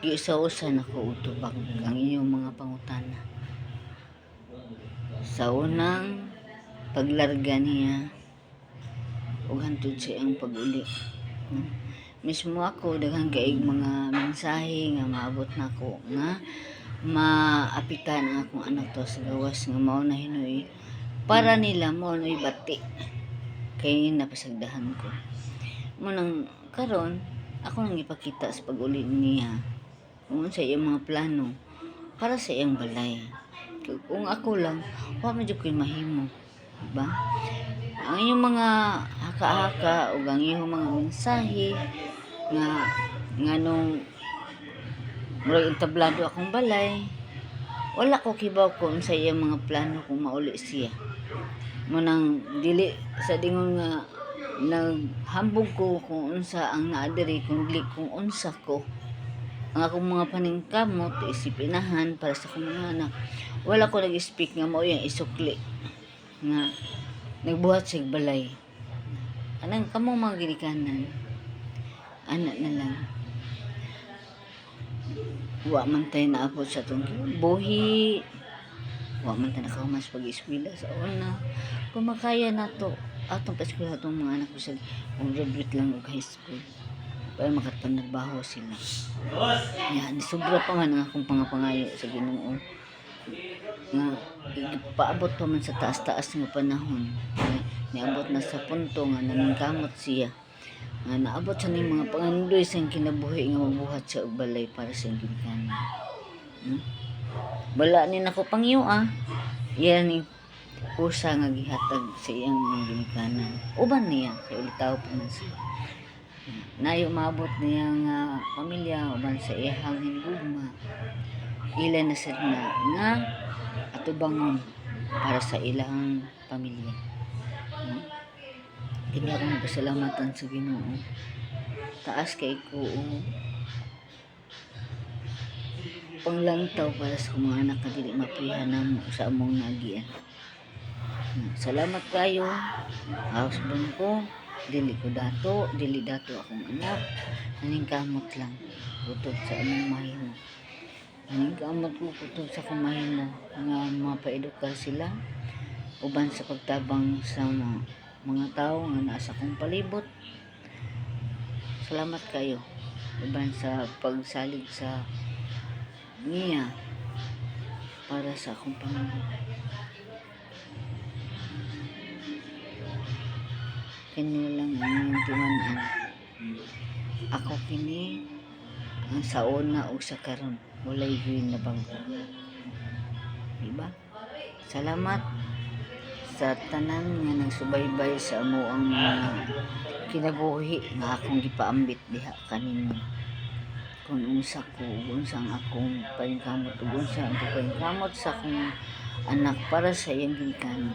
Giusa-usa nako utubag ang inyong mga pangutana. Sa unang paglarga niya ug hantod sa iyang pag-uli. Mismo ako daghang kaig mga mensahe nga maabot nako nga maapitan ang akong anak to sa gawas nga mao na hinuy para nila mo noy bati kay napasagdahan ko. Munang karon ako nang ipakita sa pag-uli niya kung sa iyang mga plano para sa iyang balay. Kung ako lang, wa man jud ko'y mahimo, diba? Ang inyong mga haka-haka o ang inyong mga mensahe nga nung murag entablado akong balay, wala ko kibaw kung sa iyang mga plano kung mauli siya. Munang dili sa dingon nga naghambog ko kung unsa ang naa diri kung unsa ko ang akong mga paningkamot isipinahan para sa akong mga anak. Wala ko nag-speak nga mao yang isukli nga nagbuhat sa balay. Anang kamong mga ginikanan anak na lang wa man tayo naabot sa itong buhi, wa man tayo nakahumas pag-eskwela sa una. Kung makaya na to atong pa-eskwela itong mga anak ko sa graduate lang o high school para makapanarbaho sila. Yan, sobra pa man ang akong pangapangayo sa Ginoo nga paabot pa man sa taas-taas nga panahon. Niabot na sa punto nga naningkamot siya nga naabot sa ning mga pangandoy sa kinabuhi nga mabuhat sa balay para sa ginikanan. Bala ni nako pangyo yan ni usa nga gihatag sa iyang mga ginikanan. Uban niya kay ulitaw pa man siya. Nayo maabot niya nga pamilya uban sa iyang hinigugma. Ilan na sad na nga atubangon para sa ilang pamilya. Hindi ako nagpasalamatan sa Ginoo. Taas kay ko panglantaw para sa mga anak na dili maprihan namo sa among nagian. Salamat kayo. Husband ko, dili dato akong anak. Naningkamot lang kutob sa among mahimo. Naningkamot ko kutob sa akong mahimo nga mapaedukar sila uban sa pagtabang sa mga tao nga nasa akong palibot. Salamat kayo uban sa pagsalig sa niya para sa akong pamilya. Kini lang ang timan-an. Ako kini ang sa una o sa karon walay gyud na bago. Diba? Salamat sa tanan nga nagsubaybay sa amo ang mga kinabuhi nga akong gipaambit diha kaninyo. Kung unsa ko, unsa ang akong paningkamot, unsa ang paningkamot sa akong anak para sa iyang ginikanan.